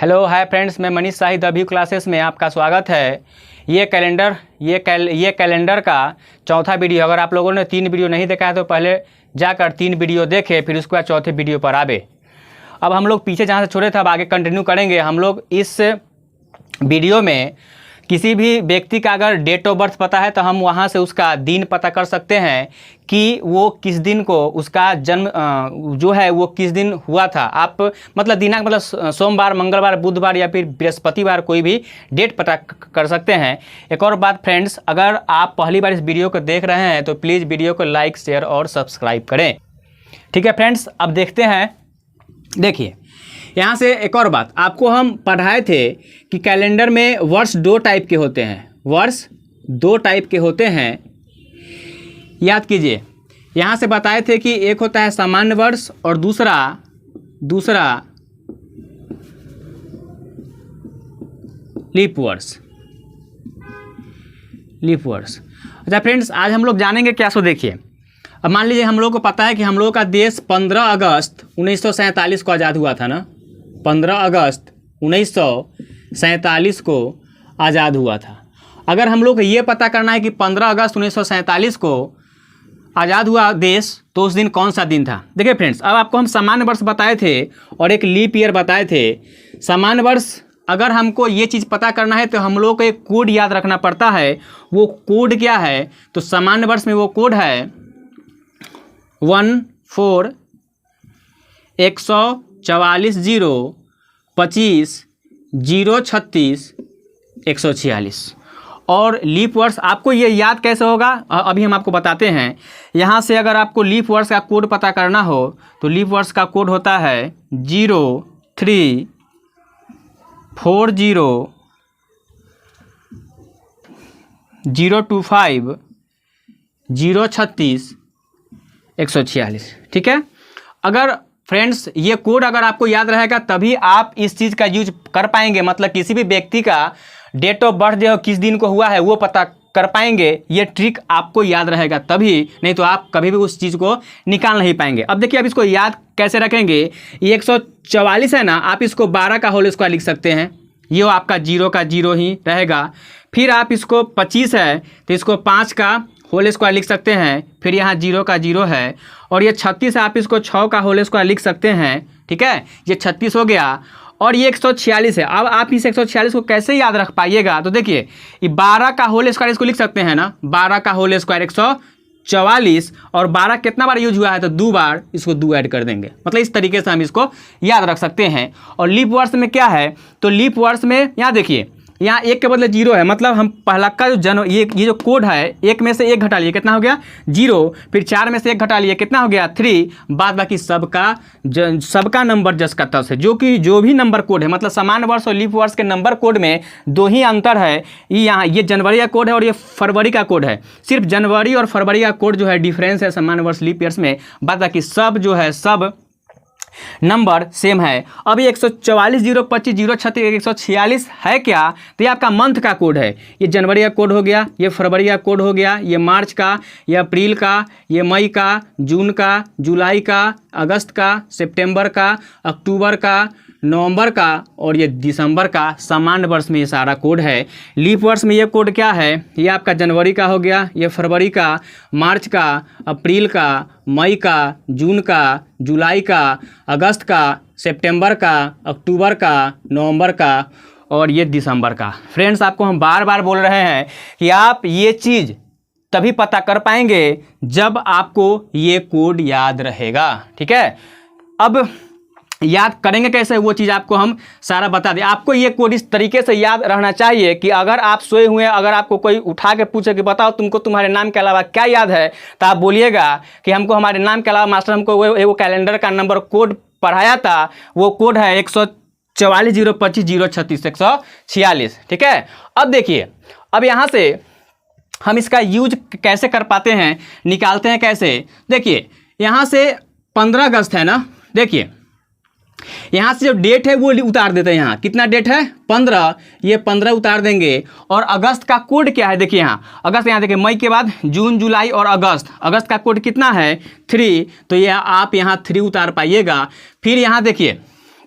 Hello hi friends, मैं मनीष शाही the classes में आपका स्वागत है। ये कैलेंडर का चौथा वीडियो। अगर आप लोगों ने 3 वीडियो नहीं देखा है तो पहले जाकर 3 वीडियो देखें, फिर उसके बाद चौथे वीडियो पर आवे। अब हम लोग पीछे जहाँ से छोड़े थे अब आगे कंटिन्यू करेंगे। हम लोग इस वीडियो में किसी भी व्यक्ति का अगर डेट ऑफ बर्थ पता है तो हम वहाँ से उसका दिन पता कर सकते हैं कि वो किस दिन को उसका जन्म जो है वो किस दिन हुआ था। आप मतलब दिनांक मतलब सोमवार, मंगलवार, बुधवार या फिर बृहस्पतिवार कोई भी डेट पता कर सकते हैं। एक और बात फ्रेंड्स, अगर आप पहली बार इस वीडियो को देख रहे हैं तो प्लीज़ वीडियो को लाइक, शेयर और सब्सक्राइब करें। ठीक है फ्रेंड्स, अब देखते हैं। देखिए यहाँ से एक और बात आपको हम पढ़ाए थे कि कैलेंडर में वर्ष 2 टाइप के होते हैं। वर्ष 2 टाइप के होते हैं, याद कीजिए। यहाँ से बताए थे कि एक होता है सामान्य वर्ष और दूसरा लीप वर्ष। अच्छा फ्रेंड्स, आज हम लोग जानेंगे क्या। सो देखिए, अब मान लीजिए हम लोग को पता है कि हम लोग का देश 15 अगस्त 1947 को आज़ाद हुआ था ना। 15 अगस्त 1947 को आज़ाद हुआ था। अगर हम लोग को ये पता करना है कि 15 अगस्त 1947 को आज़ाद हुआ देश, तो उस दिन कौन सा दिन था। देखिए फ्रेंड्स, अब आपको हम सामान्य वर्ष बताए थे और एक लीप ईयर बताए थे। सामान्य वर्ष अगर हमको ये चीज़ पता करना है तो हम लोग को एक कोड याद रखना पड़ता है। वो कोड क्या है, तो सामान्य वर्ष में वो कोड है 14,144,025,036,146। और लीप वर्ष आपको ये याद कैसे होगा, अभी हम आपको बताते हैं। यहाँ से अगर आपको लीप वर्ष का कोड पता करना हो तो लीप वर्ष का कोड होता है 0304025,036,146। ठीक है। अगर फ्रेंड्स ये कोड अगर आपको याद रहेगा तभी आप इस चीज़ का यूज कर पाएंगे। मतलब किसी भी व्यक्ति का डेट ऑफ बर्थ जो किस दिन को हुआ है वो पता कर पाएंगे। ये ट्रिक आपको याद रहेगा तभी, नहीं तो आप कभी भी उस चीज़ को निकाल नहीं पाएंगे। अब देखिए, अब इसको याद कैसे रखेंगे। ये 144 है ना, आप इसको 12 का होल स्क्वायर लिख सकते हैं। ये आपका 0 का 0 ही रहेगा। फिर आप इसको 25 है तो इसको 5 का होल स्क्वायर लिख सकते हैं। फिर यहाँ 0 का 0 है। और ये 36 है, आप इसको 6 का होल स्क्वायर लिख सकते हैं। ठीक है, ये 36 हो गया। और ये 146 है। अब आप इस 146 को कैसे याद रख पाइएगा, तो देखिए ये 12 का होल स्क्वायर इसको लिख सकते हैं ना। 12 का होल स्क्वायर 144, और 12 कितना बार यूज हुआ है तो 2 बार, इसको 2 ऐड कर देंगे। मतलब इस तरीके से हम इसको याद रख सकते हैं। और लीप वर्ष में क्या है, तो लीप वर्ष में यहाँ देखिए, यहाँ 1 के बदले 0 है। मतलब हम पहला का जो ये जो कोड है, 1 में से 1 घटा लिए कितना हो गया 0, फिर 4 में से 1 घटा लिए कितना हो गया 3, बाद बाकी सबका नंबर जस का तस है। जो भी नंबर कोड है, मतलब सामान्य वर्ष और लीप वर्ष के नंबर कोड में 2 ही अंतर है। यहाँ ये जनवरी का कोड है और ये फरवरी का कोड है। सिर्फ जनवरी और फरवरी का कोड जो है डिफरेंस है सामान्य वर्ष लीप ईयर्स में, बाद बाकी सब जो है सब नंबर सेम है। अभी 144, 025, 036, 146 है क्या, तो ये आपका मंथ का कोड है। ये जनवरी का कोड हो गया, ये फरवरी का कोड हो गया, ये मार्च का, ये अप्रैल का, ये मई का, जून का, जुलाई का, अगस्त का, सितंबर का, अक्टूबर का, नवंबर का और ये दिसंबर का। सामान्य वर्ष में ये सारा कोड है। लीप वर्ष में ये कोड क्या है, ये आपका जनवरी का हो गया, ये फरवरी का, मार्च का, अप्रैल का, मई का, जून का, जुलाई का, अगस्त का, सितंबर का, अक्टूबर का, नवंबर का और ये दिसंबर का। फ्रेंड्स, आपको हम बार बार बोल रहे हैं कि आप ये चीज़ तभी पता कर पाएंगे जब आपको ये कोड याद रहेगा। ठीक है, अब याद करेंगे कैसे, वो चीज़ आपको हम सारा बता दें। आपको ये कोड इस तरीके से याद रहना चाहिए कि अगर आप सोए हुए हैं, अगर आपको कोई उठा के पूछे कि बताओ तुमको तुम्हारे नाम के अलावा क्या याद है, तो आप बोलिएगा कि हमको हमारे नाम के अलावा मास्टर हमको वो कैलेंडर का नंबर कोड पढ़ाया था। वो कोड है 144, 025, 036, 146। ठीक है। अब देखिए, अब यहाँ से हम इसका यूज कैसे कर पाते हैं, निकालते हैं कैसे। देखिए यहाँ से 15 अगस्त है ना, देखिए यहाँ से जो डेट है वो उतार देते हैं। यहाँ कितना डेट है 15, ये 15 उतार देंगे। और अगस्त का कोड क्या है, देखिए यहाँ अगस्त, यहाँ देखिए मई के बाद जून, जुलाई और अगस्त। अगस्त का कोड कितना है 3, तो ये आप यहाँ 3 उतार पाइएगा। फिर यहाँ देखिए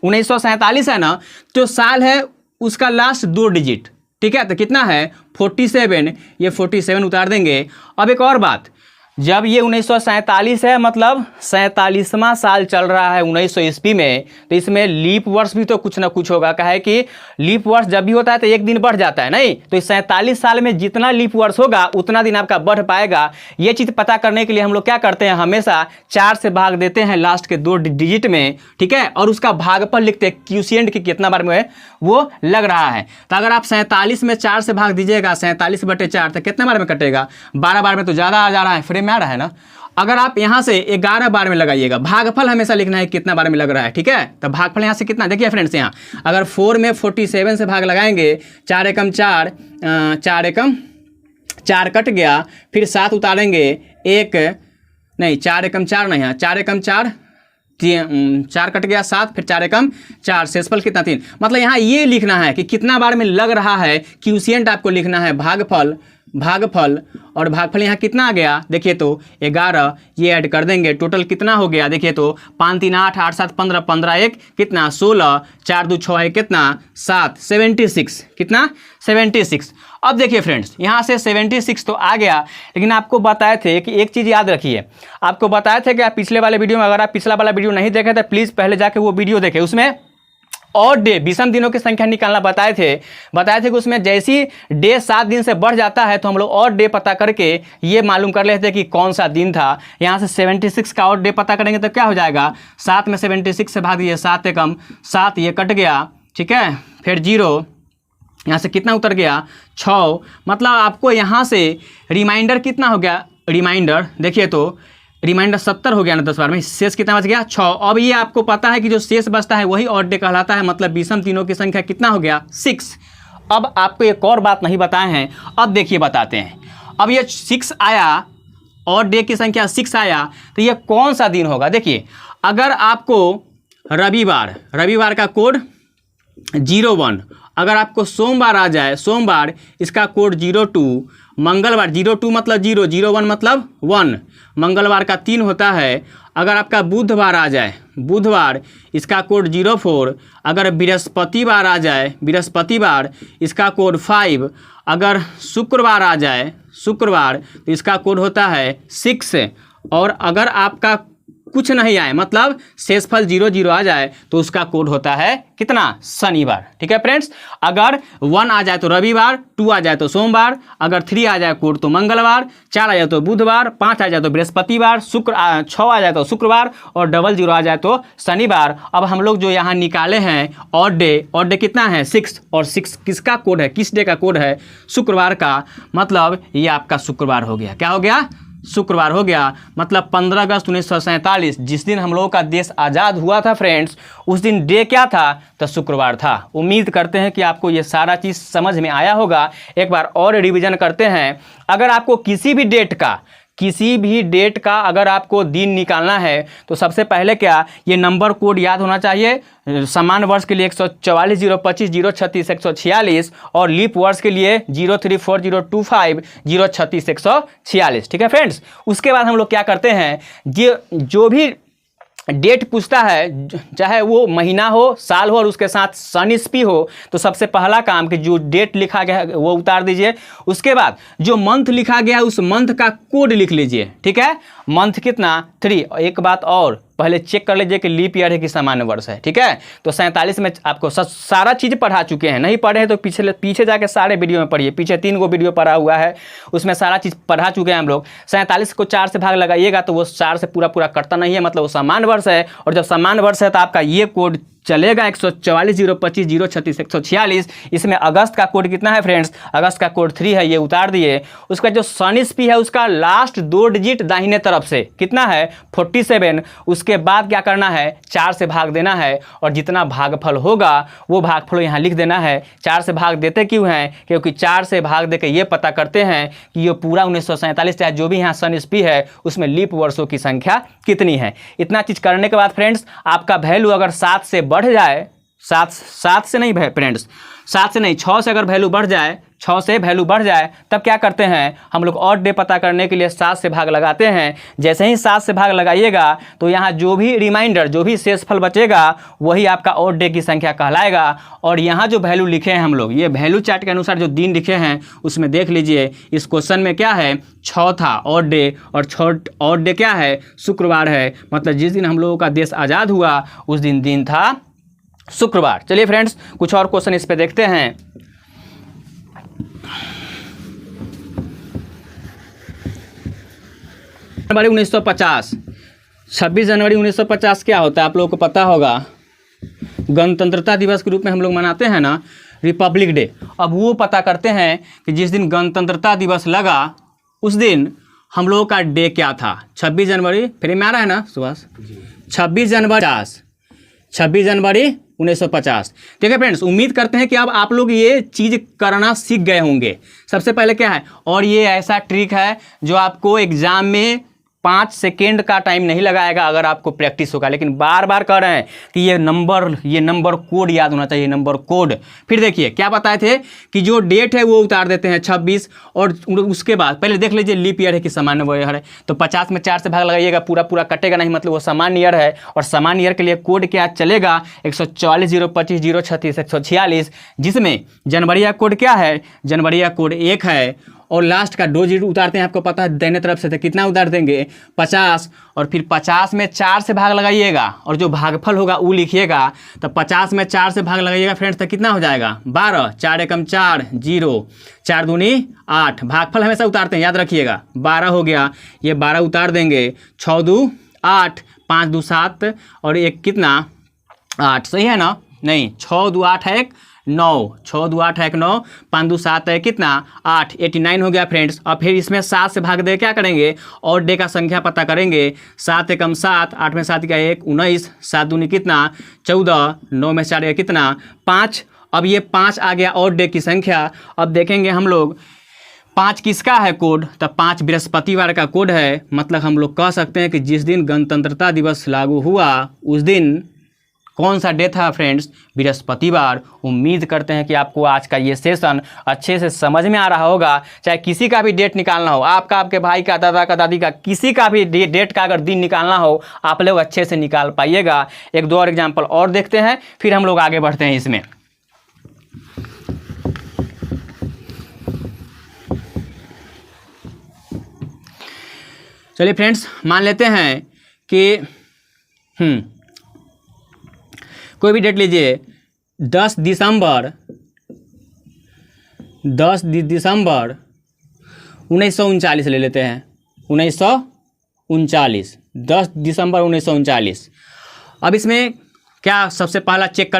1947 है ना, जो साल है उसका लास्ट 2 डिजिट, ठीक है। तो कितना है 47, ये 47 उतार देंगे। अब एक और बात, जब ये 1947 है मतलब 47वां साल चल रहा है 1900 ईस्वी में, तो इसमें लीप वर्ष भी तो कुछ ना कुछ होगा। कहा है कि लीप वर्ष जब भी होता है तो एक दिन बढ़ जाता है, नहीं तो इस 47 साल में जितना लीप वर्ष होगा उतना दिन आपका बढ़ पाएगा। ये चीज़ पता करने के लिए हम लोग क्या करते हैं, हमेशा 4 से भाग देते हैं लास्ट के 2 डिजिट में, ठीक है, और उसका भागफल लिखते हैं क्यूशिएंट की कितना बार में वो लग रहा है। तो अगर आप 47 में 4 से भाग दीजिएगा, 47/4, तो कितना बार में कटेगा, 12 बार में तो ज़्यादा आ जा रहा है, फ्रेम में आ रहा है ना। अगर आप यहाँ से 11 बार में लगाइएगा, भागफल हमेशा लिखना है कितना बार में लग रहा है, ठीक है। तो भागफल यहाँ से कितना, देखिए फ्रेंड्स, यहाँ अगर 4 में 47 से भाग लगाएंगे, 4 एकम 4, 4 एकम 4 कट गया, फिर 7 उतारेंगे, 1 नहीं 4 एकम 4 नहीं है, 4 एकम 4, 4 कट गया 7, फिर 4 एकम 4, शेषफल कितना 3। मतलब यहाँ ये लिखना है कि कितना बार में लग रहा है, क्यूशिएंट आपको लिखना है भागफल, और भागफल यहाँ कितना आ गया, देखिए तो 11, ये ऐड कर देंगे, टोटल कितना हो गया, देखिए तो 5 3 8 8 7 15, 15 1 कितना 16, 4 2 6 1 कितना 7, 76 कितना 76। अब देखिए फ्रेंड्स, यहाँ से 76 तो आ गया, लेकिन आपको बताए थे कि एक चीज़ याद रखिए, आपको बताए थे कि आप पिछले वाले वीडियो में, अगर आप पिछला वाला वीडियो नहीं देखे तो प्लीज़ पहले जाके वो वीडियो देखें, उसमें और डे विषम दिनों की संख्या निकालना बताए थे कि उसमें जैसी डे 7 दिन से बढ़ जाता है तो हम लोग और डे पता करके ये मालूम कर लेते हैं कि कौन सा दिन था। यहाँ से 76 का और डे पता करेंगे तो क्या हो जाएगा, 7 में 76 से भाग दिए, 7 एकम 7, ये कट गया, ठीक है, फिर 0, यहाँ से कितना उतर गया 6। मतलब आपको यहाँ से रिमाइंडर कितना हो गया, रिमाइंडर देखिए तो रिमाइंडर 70 हो गया ना 10 बार में, शेष कितना बच गया 6। अब ये आपको पता है कि जो शेष बचता है वही ऑड डे कहलाता है, मतलब विषम दिनों की संख्या कितना हो गया 6। अब आपको एक और बात नहीं बताए हैं, अब देखिए बताते हैं। अब ये 6 आया, ऑड डे की संख्या 6 आया, तो ये कौन सा दिन होगा। देखिए अगर आपको रविवार का कोड 01, अगर आपको सोमवार आ जाए, सोमवार इसका कोड 02, मंगलवार 02 मतलब 0, 01 मतलब 1, मंगलवार का 3 होता है। अगर आपका बुधवार आ जाए, बुधवार इसका कोड 04, अगर बृहस्पतिवार आ जाए, बृहस्पतिवार इसका कोड 5, अगर शुक्रवार आ जाए, शुक्रवार तो इसका कोड होता है 6, और अगर आपका कुछ नहीं आए मतलब शेषफल 00 आ जाए तो उसका कोड होता है कितना, शनिवार, ठीक है फ्रेंड्स। अगर 1 आ जाए तो रविवार, 2 आ जाए तो सोमवार, अगर 3 आ जाए कोड तो मंगलवार, 4 आ जाए तो बुधवार, 5 आ जाए तो बृहस्पतिवार, 6 आ जाए तो शुक्रवार, और 00 आ जाए तो शनिवार। अब हम लोग जो यहाँ निकाले हैं ऑड डे कितना है 6, और 6 किसका कोड है, किस डे का कोड है, शुक्रवार का। मतलब ये आपका शुक्रवार हो गया, क्या हो गया, शुक्रवार हो गया। मतलब 15 अगस्त 1947 जिस दिन हम लोगों का देश आज़ाद हुआ था फ्रेंड्स, उस दिन डे क्या था, तो शुक्रवार था। उम्मीद करते हैं कि आपको ये सारा चीज़ समझ में आया होगा। एक बार और रिवीजन करते हैं। अगर आपको किसी भी डेट का अगर आपको दिन निकालना है तो सबसे पहले क्या, ये नंबर कोड याद होना चाहिए। समान वर्ष के लिए 144, 025, 036, 146, और लीप वर्ष के लिए 034, 025, 036, 146, ठीक है फ्रेंड्स। उसके बाद हम लोग क्या करते हैं, जो भी डेट पूछता है, चाहे वो महीना हो, साल हो, और उसके साथ सन ईस्वी हो, तो सबसे पहला काम कि जो डेट लिखा गया है वो उतार दीजिए। उसके बाद जो मंथ लिखा गया है उस मंथ का कोड लिख लीजिए, ठीक है। मंथ कितना 3। एक बात और, पहले चेक कर लीजिए कि लीप ईयर है कि सामान्य वर्ष है, ठीक है। तो 47 में आपको सारा चीज़ पढ़ा चुके हैं, नहीं पढ़े हैं तो पीछे जाके सारे वीडियो में पढ़िए, पीछे 3 गो वीडियो पढ़ा हुआ है, उसमें सारा चीज़ पढ़ा चुके हैं हम लोग। 47 को 4 से भाग लगाइएगा तो वो 4 से पूरा कटता नहीं है, मतलब वो सामान्य वर्ष है। और जब सामान्य वर्ष है तो आपका ये कोड चलेगा 144, 025, 036, 146। इसमें अगस्त का कोड कितना है फ्रेंड्स, अगस्त का कोड 3 है, ये उतार दिए। उसका जो सन ईस्वी है उसका लास्ट 2 डिजिट दाहिने तरफ से कितना है 47। उसके बाद क्या करना है, 4 से भाग देना है, और जितना भागफल होगा वो भागफल यहाँ लिख देना है। 4 से भाग देते क्यों हैं, क्योंकि 4 से भाग दे के ये पता करते हैं कि ये पूरा 1947 चाहे जो भी यहाँ सन ईस्वी है उसमें लीप वर्षों की संख्या कितनी है। इतना चीज़ करने के बाद फ्रेंड्स आपका वैल्यू अगर 7 से बढ़ जाए, 7 से नहीं फ्रेंड्स, 7 से नहीं 6 से अगर वैल्यू बढ़ जाए, 6 से वैल्यू बढ़ जाए तब क्या करते हैं हम लोग ऑड डे पता करने के लिए 7 से भाग लगाते हैं। जैसे ही 7 से भाग लगाइएगा तो यहाँ जो भी रिमाइंडर, जो भी शेषफल बचेगा वही आपका ऑड डे की संख्या कहलाएगा। और यहाँ जो वैल्यू लिखे हैं हम लोग, ये वैल्यू चार्ट के अनुसार जो दिन लिखे हैं उसमें देख लीजिए, इस क्वेश्चन में क्या है 6 था ऑड डे, और ऑड डे क्या है शुक्रवार है, मतलब जिस दिन हम लोगों का देश आज़ाद हुआ उस दिन था शुक्रवार। चलिए फ्रेंड्स कुछ और क्वेश्चन इस पे देखते हैं। जनवरी 1950, 26 जनवरी 1950 क्या होता है आप लोगों को पता होगा, गणतंत्रता दिवस के रूप में हम लोग मनाते हैं ना, रिपब्लिक डे। अब वो पता करते हैं कि जिस दिन गणतंत्रता दिवस लगा उस दिन हम लोगों का डे क्या था। 26 जनवरी फ्री में आ रहा है ना सुभाष, 26 जनवरी 1950। ठीक है फ्रेंड्स, उम्मीद करते हैं कि अब आप लोग ये चीज़ करना सीख गए होंगे। सबसे पहले क्या है, और ये ऐसा ट्रिक है जो आपको एग्जाम में 5 सेकेंड का टाइम नहीं लगाएगा अगर आपको प्रैक्टिस होगा, लेकिन बार बार कह रहे हैं कि ये नंबर कोड याद होना चाहिए, नंबर कोड। फिर देखिए क्या बताए थे कि जो डेट है वो उतार देते हैं 26, और उसके बाद पहले देख लीजिए लीप ईयर है कि सामान्य ईयर है, तो 50 में 4 से भाग लगाइएगा, पूरा कटेगा नहीं, मतलब वो सामान्य ईयर है। और सामान्य ईयर के लिए कोड क्या चलेगा 144 025 036 146, जिसमें जनवरी का कोड क्या है, जनवरी का कोड 1 है, और लास्ट का 2 जीरो उतारते हैं, आपको पता है दाहिने तरफ से, तो कितना उतार देंगे 50, और फिर 50 में 4 से भाग लगाइएगा और जो भागफल होगा वो लिखिएगा। तो 50 में 4 से भाग लगाइएगा फ्रेंड्स, तो कितना हो जाएगा 12, 4 एकम 4 0, 4 दूनी 8, भागफल हमेशा उतारते हैं याद रखिएगा। 12 हो गया, ये 12 उतार देंगे, 6 2 8, 5 2 7, और एक कितना 8, सही है ना, नहीं 6 2 8 है 1 9, 6 2 8 है 1 9, 5 2 7 है कितना 8, 89 हो गया फ्रेंड्स। और फिर इसमें 7 से भाग दे क्या करेंगे, और डे का संख्या पता करेंगे। 7 एकम 7, 8 में 7 का 1 19, 7 दूनी कितना 14, 9 में 4 कितना 5। अब ये 5 आ गया और डे की संख्या। अब देखेंगे हम लोग 5 किसका है कोड, तब 5 बृहस्पतिवार का कोड है, मतलब हम लोग कह सकते हैं कि जिस दिन गणतंत्रता दिवस लागू हुआ उस दिन कौन सा डे था फ्रेंड्स, बृहस्पतिवार। उम्मीद करते हैं कि आपको आज का ये सेशन अच्छे से समझ में आ रहा होगा। चाहे किसी का भी डेट निकालना हो, आपका, आपके भाई का, दादा का, दादी का, किसी का भी डेट का अगर दिन निकालना हो आप लोग अच्छे से निकाल पाइएगा। एक दो और एग्जाम्पल और देखते हैं फिर हम लोग आगे बढ़ते हैं इसमें। चलिए फ्रेंड्स, मान लेते हैं कि कोई भी डेट लीजिए, 10 दिसंबर 1939 ले लेते हैं, 1939, 10 दिसंबर 1939। अब इसमें क्या सबसे पहला चेक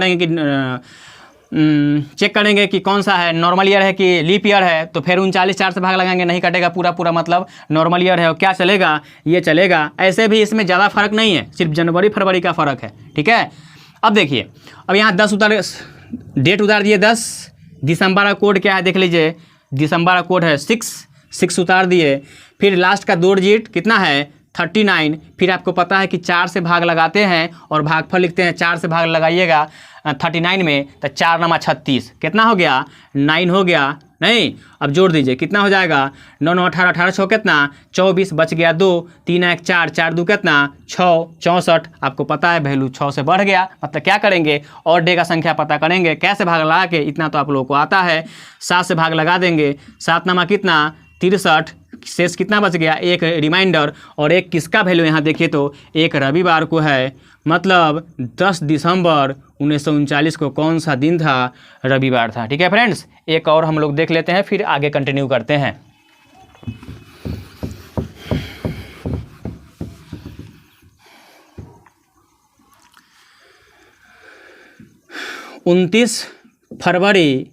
करेंगे कि कौन सा है, नॉर्मल ईयर है कि लीप ईयर है। तो फिर 39 4 से भाग लगाएंगे, नहीं कटेगा, पूरा मतलब नॉर्मल ईयर है। और क्या चलेगा, ये चलेगा। ऐसे भी इसमें ज़्यादा फर्क नहीं है, सिर्फ जनवरी फरवरी का फ़र्क है। ठीक है, अब देखिए, अब यहाँ 10 डेट उतार दिए, 10 दिसंबर का कोड क्या है देख लीजिए, दिसंबर का कोड है 6 उतार दिए। फिर लास्ट का 2 डिजिट कितना है 39। फिर आपको पता है कि 4 से भाग लगाते हैं और भागफल लिखते हैं, 4 से भाग लगाइएगा 39 में, तो 4 नमा 36, कितना हो गया 9 हो गया, नहीं अब जोड़ दीजिए कितना हो जाएगा 9 9 18, 18 6 कितना 24, बच गया 2, 3 1 4, 4 2 कितना 6, 64। आपको पता है वैल्यू 6 से बढ़ गया, मतलब क्या करेंगे और डे का संख्या पता करेंगे। कैसे भाग लगा के, इतना तो आप लोगों को आता है। 7 से भाग लगा देंगे, 7 नमा कितना 63, शेष कितना बच गया, एक रिमाइंडर। और एक किसका वैल्यू यहाँ देखिए तो एक रविवार को है, मतलब 10 दिसंबर 1939 को कौन सा दिन था, रविवार था। ठीक है फ्रेंड्स, एक और हम लोग देख लेते हैं फिर आगे कंटिन्यू करते हैं। उनतीस फरवरी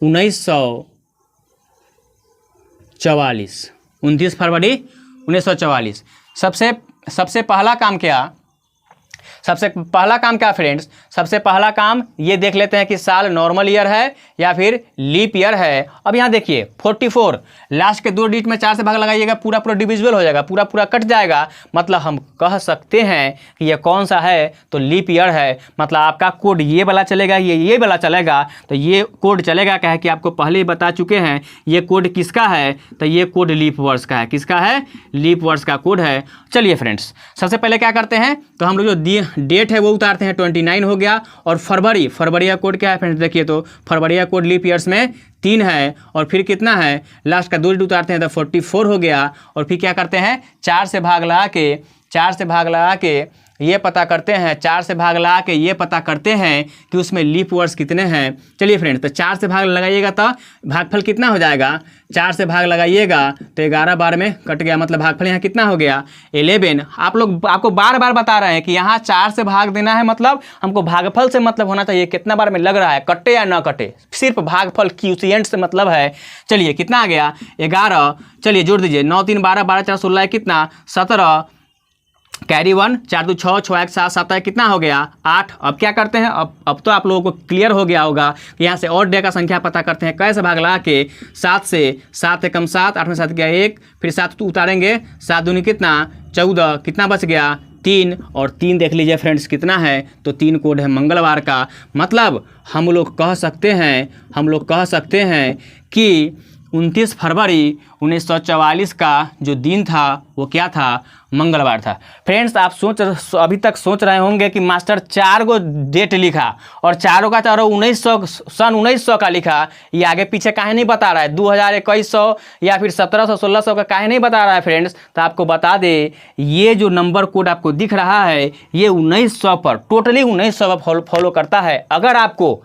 1944, 29 फरवरी 1944। सबसे पहला काम क्या, सबसे पहला काम क्या फ्रेंड्स, सबसे पहला काम ये देख लेते हैं कि साल नॉर्मल ईयर है या फिर लीप ईयर है। अब यहाँ देखिए 44 लास्ट के 2 डिजिट में 4 से भाग लगाइएगा, पूरा पूरा डिविजिबल हो जाएगा, पूरा पूरा कट जाएगा, मतलब हम कह सकते हैं कि ये कौन सा है, तो लीप ईयर है। मतलब आपका कोड ये वाला चलेगा, ये वाला चलेगा, तो ये कोड चलेगा। क्या है कि आपको पहले ही बता चुके हैं ये कोड किसका है, तो ये कोड लीप वर्ष का है। किसका है? लीप वर्ष का कोड है। चलिए फ्रेंड्स, सबसे पहले क्या करते हैं, तो हम लोग जो डेट है वो उतारते हैं, 29 हो गया। और फरवरी का कोड क्या है फ्रेंड्स, देखिए तो फरवरी का कोड लीप ईयर्स में 3 है। और फिर कितना है, लास्ट का 2 डिजिट उतारते हैं तो 44 हो गया। और फिर क्या करते हैं, 4 से भाग लगा के ये पता करते हैं, 4 से भाग लगा के ये पता करते हैं कि उसमें लीप वर्ष कितने हैं। चलिए फ्रेंड्स, तो 4 से भाग लगाइएगा तो भागफल कितना हो जाएगा, 4 से भाग लगाइएगा तो 11 बार में कट गया, मतलब भागफल यहाँ कितना हो गया 11। आपको बार बार बता रहे हैं कि यहाँ 4 से भाग देना है, मतलब हमको भागफल से मतलब होना चाहिए कितना बार में लग रहा है, कटे या ना कटे, सिर्फ भागफल क्यूशिएंट से मतलब है। चलिए कितना आ गया 11, चलिए जोड़ दीजिए, 9 3 12 12 4 16 कितना 17, कैरी 1 4 2 6 6 1 7 7 कितना हो गया 8। अब क्या करते हैं, अब तो आप लोगों को क्लियर हो गया होगा कि यहाँ से और डे का संख्या पता करते हैं। कैसे भाग लगा के 7 से, 7 एकम 7, 8 में 7 गया 1, फिर 7 तो उतारेंगे, 7 दूनी कितना 14, कितना बच गया 3। और 3 देख लीजिए फ्रेंड्स कितना है, तो 3 कोड है मंगलवार का। मतलब हम लोग कह सकते हैं कि 29 फरवरी 1944 का जो दिन था वो क्या था, मंगलवार था। फ्रेंड्स, आप अभी तक सोच रहे होंगे कि मास्टर 4 गो डेट लिखा और चारों का चारों 1900 का लिखा, ये आगे पीछे काहे नहीं बता रहा है, 2000 2100 या फिर 1700 1600 का काहे नहीं बता रहा है फ्रेंड्स। तो आपको बता दे, ये जो नंबर कोड आपको दिख रहा है ये 1900 पर, टोटली 1900 पर फॉलो करता है। अगर आपको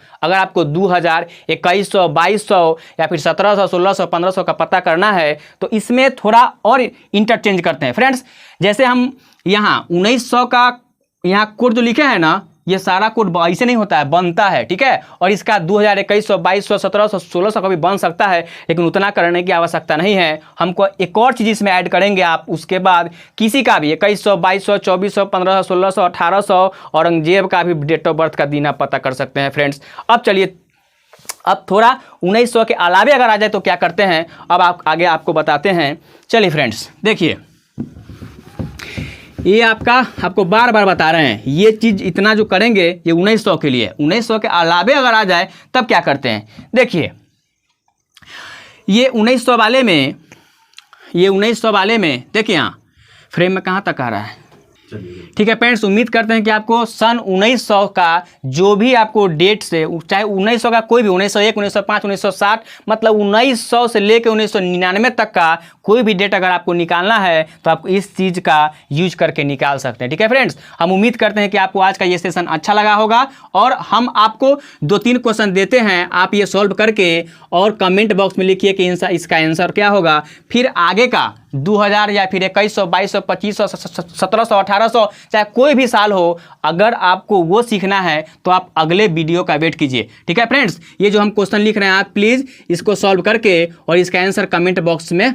2000 2100 2200 या फिर 1700 1600 1500 का पता करना है तो इसमें थोड़ा और इंटरचेंज करते हैं फ्रेंड्स। जैसे हम यहाँ 1900 का यहाँ कोड जो लिखे हैं ना, ये सारा कोड ऐसे नहीं होता है, बनता है, ठीक है। और इसका 2000 2100 2200 1700 1600 का भी बन सकता है, लेकिन उतना करने की आवश्यकता नहीं है। हमको एक और चीज़ इसमें ऐड करेंगे आप, उसके बाद किसी का भी 2100 2200 2400 1500 1600 1800 औरंगजेब का भी डेट ऑफ बर्थ का दिन आप पता कर सकते हैं फ्रेंड्स। अब चलिए, अब थोड़ा 1900 के अलावे अगर आ जाए तो क्या करते हैं, अब आगे आपको बताते हैं। चलिए फ्रेंड्स देखिए, ये आपको बार बार बता रहे हैं, ये चीज़ इतना जो करेंगे ये 1900 के लिए। 1900 के अलावे अगर आ जाए तब क्या करते हैं, देखिए ये 1900 वाले में देखिए यहाँ फ्रेम में कहाँ तक आ रहा है, ठीक है फ्रेंड्स। उम्मीद करते हैं कि आपको सन 1900 का जो भी आपको डेट से, चाहे 1900 का कोई भी 1901 1905 1960, मतलब 1900 से लेकर 1999 तक का कोई भी डेट अगर आपको निकालना है तो आप इस चीज़ का यूज करके निकाल सकते हैं, ठीक है फ्रेंड्स। हम उम्मीद करते हैं कि आपको आज का ये सेशन अच्छा लगा होगा और हम आपको 2-3 क्वेश्चन देते हैं, आप ये सॉल्व करके और कमेंट बॉक्स में लिखिए कि इसका आंसर क्या होगा। फिर आगे का 2000 या फिर 2100 2200 2500 1700 1800 चाहे कोई भी साल हो, अगर आपको वो सीखना है तो आप अगले वीडियो का वेट कीजिए, ठीक है फ्रेंड्स। ये जो हम क्वेश्चन लिख रहे हैं आप प्लीज़ इसको सॉल्व करके और इसका आंसर कमेंट बॉक्स में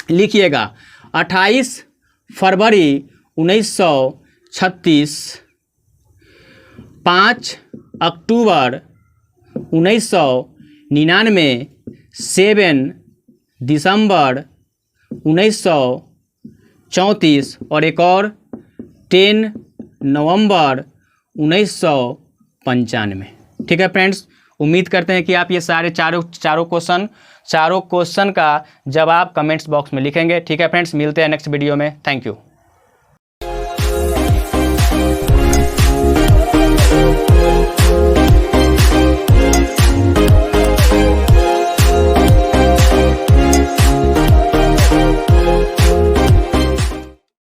लिखिएगा। 28 फरवरी 1936, 5 अक्टूबर 1999, 7 दिसंबर 1934 और एक और 10 नवंबर 1995, ठीक है फ्रेंड्स। उम्मीद करते हैं कि आप ये सारे चारों क्वेश्चन का जवाब कमेंट्स बॉक्स में लिखेंगे, ठीक है फ्रेंड्स। मिलते हैं नेक्स्ट वीडियो में, थैंक यू।